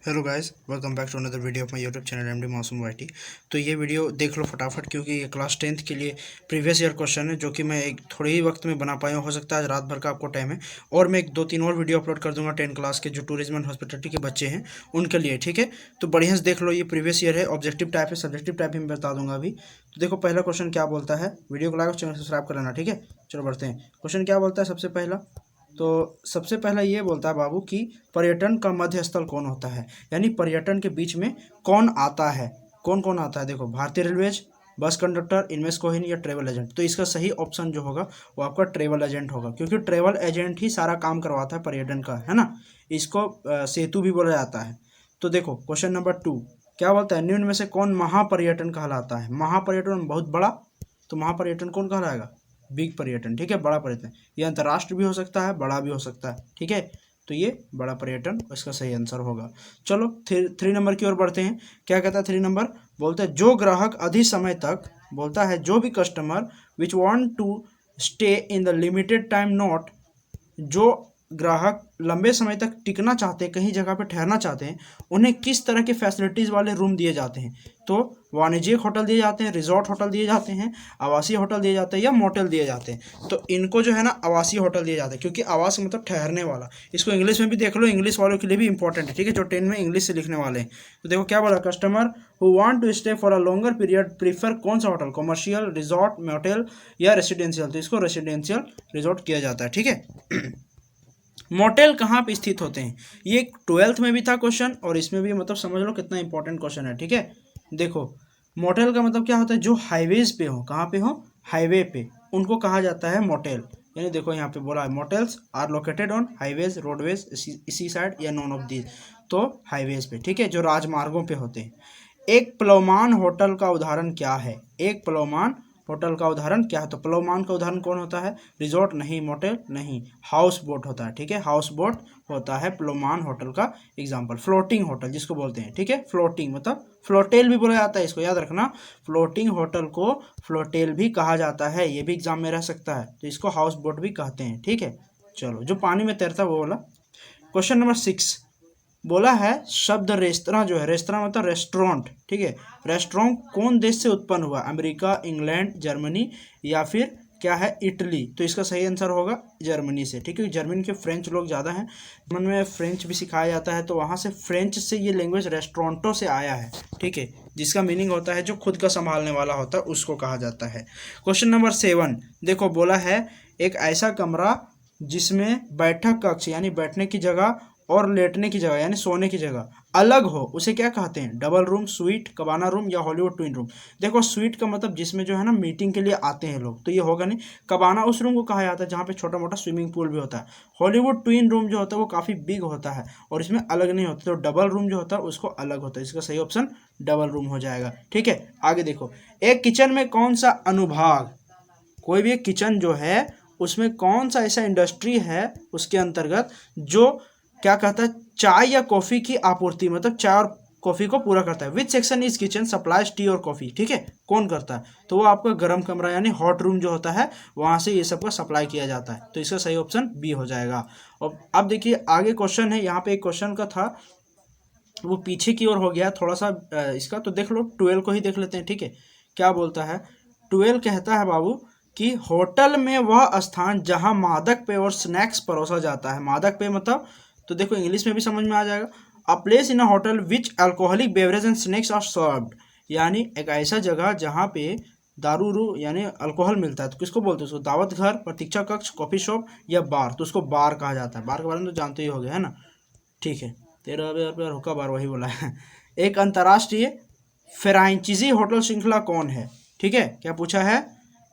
Hello guys, welcome back to another video of my YouTube channel MD Masoom YT. तो ये video देख लो फटाफट, क्योंकि ये क्लास 10th के लिए प्रीवियस ईयर क्वेश्चन है, जो कि मैं एक थोड़े ही वक्त में बना पाया हूँ। हो सकता है आज रात भर का आपको टाइम है, और मैं एक दो तीन और वीडियो अपलोड कर दूंगा 10 क्लास के जो टूरिज्म एंड हॉस्पिटलिटी के बच्चे हैं उनके लिए। ठीक है, तो बढ़िया से देख लो। ये प्रीवियस ईयर है, ऑब्जेक्टिव टाइप है, सब्जेक्टिव टाइप भी मैं बता दूंगा अभी। तो देखो पहला क्वेश्चन क्या बोलता है, वीडियो को लाइक और चैनल सब्सक्राइब कर लेना। ठीक है, चलो बढ़ते हैं। क्वेश्चन क्या बोलता है सबसे पहला, तो सबसे पहला ये बोलता है बाबू कि पर्यटन का मध्य स्थल कौन होता है, यानी पर्यटन के बीच में कौन आता है। कौन कौन आता है, देखो भारतीय रेलवेज, बस कंडक्टर, इनमें से कोई नहीं, या ट्रेवल एजेंट। तो इसका सही ऑप्शन जो होगा वो आपका ट्रेवल एजेंट होगा, क्योंकि ट्रेवल एजेंट ही सारा काम करवाता है पर्यटन का, है ना। इसको सेतु भी बोला जाता है। तो देखो क्वेश्चन नंबर 2 क्या बोलता है, निम्न में से कौन महापर्यटन कहलाता है। महापर्यटन बहुत बड़ा, तो महापर्यटन कौन कहलाएगा, बिग पर्यटन। ठीक है, बड़ा पर्यटन। ये अंतर्राष्ट्रीय भी हो सकता है, बड़ा भी हो सकता है। ठीक है, तो ये बड़ा पर्यटन इसका सही आंसर होगा। चलो थ्री नंबर की ओर बढ़ते हैं। क्या कहता है 3 नंबर, बोलता है जो ग्राहक अधिक समय तक, बोलता है जो भी customer which want to stay in the limited time not, जो ग्राहक लंबे समय तक टिकना चाहते हैं, कहीं जगह पर ठहरना चाहते हैं, उन्हें किस तरह के फैसिलिटीज़ वाले रूम दिए जाते हैं। तो वाणिज्यिक होटल दिए जाते हैं, रिजॉर्ट होटल दिए जाते हैं, आवासीय होटल दिए जाते हैं, या मोटेल दिए जाते हैं। तो इनको जो है ना आवासीय होटल दिए जाते हैं, क्योंकि आवास मतलब ठहरने वाला। इसको इंग्लिश में भी देख लो, इंग्लिश वालों के लिए भी इंपॉर्टेंट है। ठीक है, जो 10 में इंग्लिश से लिखने वाले हैं। तो देखो क्या बोला, customer who want to stay for a longer period prefer कौन सा होटल, कमर्शियल, रिजॉर्ट, मोटेल या रेसिडेंशियल। तो इसको रेसिडेंशियल रिजॉर्ट किया जाता है। ठीक है। मोटेल कहाँ पे स्थित होते हैं, ये 12th में भी था क्वेश्चन, और इसमें भी, मतलब समझ लो कितना इंपॉर्टेंट क्वेश्चन है। ठीक है, देखो मोटेल का मतलब क्या होता है, जो हाईवेज पे हो, कहाँ पे हो, हाईवे पे, उनको कहा जाता है मोटेल। यानी देखो यहाँ पे बोला है motels are located on highways, roadways, इसी साइड या नॉन ऑफ दीज। तो हाईवेज पे, ठीक है, जो राजमार्गों पे होते हैं। एक प्लवमान होटल का उदाहरण क्या है, एक प्लवमान होटल का उदाहरण क्या है। तो प्लवमान का उदाहरण कौन होता है, रिजॉर्ट नहीं, मोटेल नहीं, हाउस बोट होता है। ठीक है, हाउस बोट होता है प्लवमान होटल का एग्जाम्पल। फ्लोटिंग होटल जिसको बोलते हैं, ठीक है, फ्लोटिंग मतलब फ्लोटेल भी बोला जाता है, इसको याद रखना। फ्लोटिंग होटल को फ्लोटेल भी कहा जाता है, ये भी एग्जाम में रह सकता है। तो इसको हाउस बोट भी कहते हैं। ठीक है, चलो जो पानी में तैरता है वो वाला। क्वेश्चन नंबर 6 बोला है, शब्द रेस्तरां जो है, रेस्तरां मतलब रेस्टोरेंट। ठीक है, रेस्टोरेंट कौन देश से उत्पन्न हुआ, अमेरिका, इंग्लैंड, जर्मनी या फिर क्या है, इटली। तो इसका सही आंसर होगा जर्मनी से। ठीक है, जर्मनी के फ्रेंच लोग ज़्यादा हैं, जर्मन में फ्रेंच भी सिखाया जाता है, तो वहाँ से फ्रेंच से ये लैंग्वेज रेस्टोरेंटों से आया है। ठीक है, जिसका मीनिंग होता है जो खुद का संभालने वाला होता है, उसको कहा जाता है। क्वेश्चन नंबर 7 देखो बोला है, एक ऐसा कमरा जिसमें बैठक कक्ष यानी बैठने की जगह और लेटने की जगह यानी सोने की जगह अलग हो, उसे क्या कहते हैं, डबल रूम, स्वीट, कबाना रूम या हॉलीवुड ट्विन रूम। देखो स्वीट का मतलब जिसमें जो है ना मीटिंग के लिए आते हैं लोग, तो ये होगा नहीं। कबाना उस रूम को कहा जाता है जहाँ पे छोटा मोटा स्विमिंग पूल भी होता है। हॉलीवुड ट्विन रूम जो होता है वो काफ़ी बिग होता है और इसमें अलग नहीं होता, तो डबल रूम जो होता है उसको अलग होता है। इसका सही ऑप्शन डबल रूम हो जाएगा। ठीक है, आगे देखो, एक किचन में कौन सा अनुभाग, कोई भी एक किचन जो है उसमें कौन सा ऐसा इंडस्ट्री है उसके अंतर्गत जो क्या कहता है, चाय या कॉफ़ी की आपूर्ति, मतलब चाय और कॉफ़ी को पूरा करता है। Which section is kitchen supplies T और कॉफ़ी। ठीक है, कौन करता है, तो वो आपका गर्म कमरा यानी हॉट रूम जो होता है, वहाँ से ये सब का सप्लाई किया जाता है। तो इसका सही ऑप्शन बी हो जाएगा। और अब देखिए आगे क्वेश्चन है, यहाँ पे एक क्वेश्चन का था वो पीछे की ओर हो गया थोड़ा सा इसका, तो देख लो 12 को ही देख लेते हैं। ठीक है, क्या बोलता है, 12 कहता है बाबू कि होटल में वह स्थान जहां मादक पेय और स्नैक्स परोसा जाता है। मादक पेय मतलब, तो देखो इंग्लिश में भी समझ में आ जाएगा, a place in a hotel which alcoholic beverage and snacks are served, यानी एक ऐसा जगह जहाँ पे दारू रू यानी अल्कोहल मिलता है। तो किसको बोलते हैं, उसको दावत घर, प्रतीक्षा कक्ष, कॉफी शॉप या बार। तो उसको बार कहा जाता है। बार के बारे में तो जानते ही हो गए, है ना। ठीक है, 13,000 हुक्का बार वही बोला है। एक अंतर्राष्ट्रीय फ्रांचीजी होटल श्रृंखला कौन है। ठीक है, क्या पूछा है,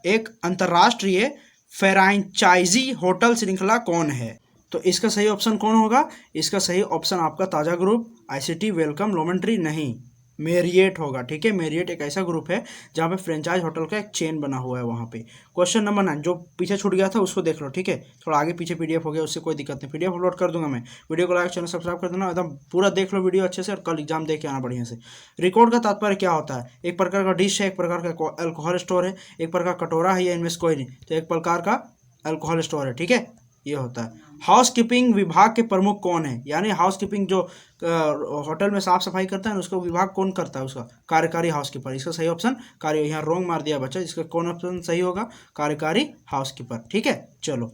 एक अंतर्राष्ट्रीय फ्रांचाइजी होटल श्रृंखला कौन है। तो इसका सही ऑप्शन कौन होगा, इसका सही ऑप्शन आपका ताजा group, ICT, welcome, Loman tree नहीं, मेरिएट होगा। ठीक है, मेरिएट एक ऐसा ग्रुप है जहाँ पे फ्रेंचाइज होटल का एक चेन बना हुआ है वहाँ पे। क्वेश्चन नंबर 9 जो पीछे छूट गया था उसको देख लो। ठीक है, थोड़ा आगे पीछे पीडीएफ हो गया, उससे कोई दिक्कत नहीं, पीडीएफ अपलोड कर दूंगा मैं। वीडियो को लाइक, चैनल सब्सक्राइब कर देना, एकदम पूरा देख लो वीडियो अच्छे से, और कल एग्जाम दे के आना बढ़िया से। रिकॉर्ड का तात्पर्य क्या होता है, एक प्रकार का डिश है, एक प्रकार का अल्कोहल स्टोर है, एक प्रकार का कटोरा है, या इनमें से कोई नहीं, तो एक प्रकार का अल्कोहल स्टोर है। ठीक है, ये होता है। हाउस कीपिंग विभाग के प्रमुख कौन है, यानी हाउस कीपिंग जो होटल में साफ सफाई करता है उसका विभाग कौन करता है, उसका कार्यकारी हाउस कीपर। इसका सही ऑप्शन कार्य, यहाँ रोंग मार दिया बच्चा, इसका कौन ऑप्शन सही होगा, कार्यकारी हाउस कीपर। ठीक है, चलो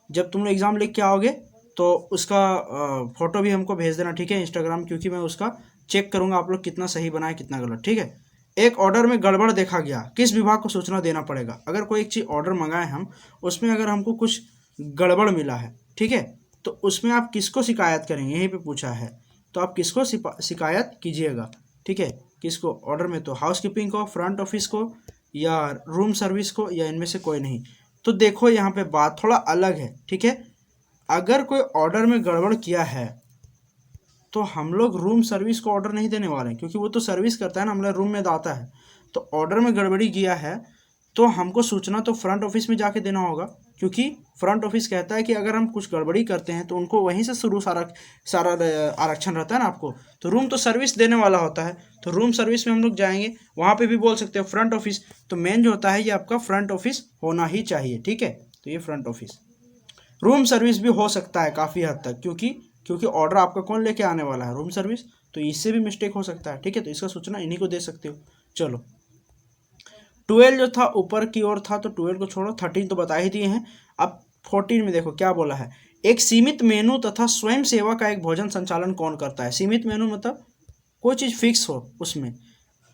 जब तुम लोग एग्जाम लिख के आओगे तो उसका फोटो भी हमको भेज देना, ठीक है, इंस्टाग्राम, क्योंकि मैं उसका चेक करूंगा आप लोग कितना सही बनाए कितना गलत। ठीक है, एक ऑर्डर में गड़बड़ देखा गया, किस विभाग को सूचना देना पड़ेगा। अगर कोई एक चीज़ ऑर्डर मंगाए हम, उसमें अगर हमको कुछ गड़बड़ मिला है, ठीक है, तो उसमें आप किसको शिकायत करेंगे, यहीं पे पूछा है, तो आप किसको शिकायत कीजिएगा। ठीक है, किसको ऑर्डर में, तो हाउस कीपिंग को, फ्रंट ऑफिस को, या रूम सर्विस को, या इनमें से कोई नहीं। तो देखो यहाँ पे बात थोड़ा अलग है। ठीक है, अगर कोई ऑर्डर में गड़बड़ किया है तो हम लोग रूम सर्विस को ऑर्डर नहीं देने वाले हैं, क्योंकि वो तो सर्विस करता है ना, हमारे रूम में आता है। तो ऑर्डर में गड़बड़ी किया है तो हमको सूचना तो फ्रंट ऑफिस में जाके देना होगा, क्योंकि फ्रंट ऑफिस कहता है कि अगर हम कुछ गड़बड़ी करते हैं तो उनको वहीं से शुरू सारा आरक्षण रहता है ना आपको। तो रूम तो सर्विस देने वाला होता है, तो रूम सर्विस में हम लोग जाएंगे, वहाँ पे भी बोल सकते हो फ्रंट ऑफिस। तो मेन जो होता है ये आपका फ्रंट ऑफिस होना ही चाहिए। ठीक है, तो ये फ्रंट ऑफिस। रूम सर्विस भी हो सकता है काफ़ी हद तक, क्योंकि ऑर्डर आपका कौन लेके आने वाला है, रूम सर्विस, तो इससे भी मिस्टेक हो सकता है। ठीक है, तो इसका सूचना इन्हीं को दे सकते हो। चलो 12 जो था ऊपर की ओर था, तो 12 को छोड़ो, 13 तो बता ही दिए हैं। अब 14 में देखो क्या बोला है, एक सीमित मेनू तथा स्वयं सेवा का एक भोजन संचालन कौन करता है। सीमित मेनू मतलब कोई चीज़ फिक्स हो उसमें,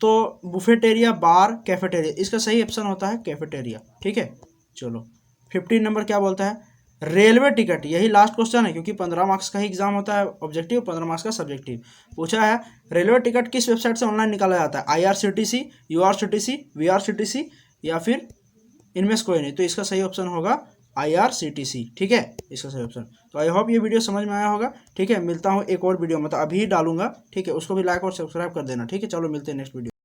तो बुफेटेरिया, बार, कैफेटेरिया, इसका सही ऑप्शन होता है कैफेटेरिया। ठीक है, चलो 15 नंबर क्या बोलता है, रेलवे टिकट, यही लास्ट क्वेश्चन है, क्योंकि 15 मार्क्स का ही एग्जाम होता है ऑब्जेक्टिव, 15 मार्क्स का सब्जेक्टिव। पूछा है रेलवे टिकट किस वेबसाइट से ऑनलाइन निकाला जाता है, IRCTC, URCTC, VRCTC, या फिर इनमें से कोई नहीं। तो इसका सही ऑप्शन होगा IRCTC। ठीक है, इसका सही ऑप्शन। तो आई होप ये वीडियो समझ में आया होगा। ठीक है, मिलता हूँ एक और वीडियो, मतलब अभी डालूंगा। ठीक है, उसको भी लाइक और सब्सक्राइब कर देना। ठीक है, चलो मिलते हैं नेक्स्ट वीडियो।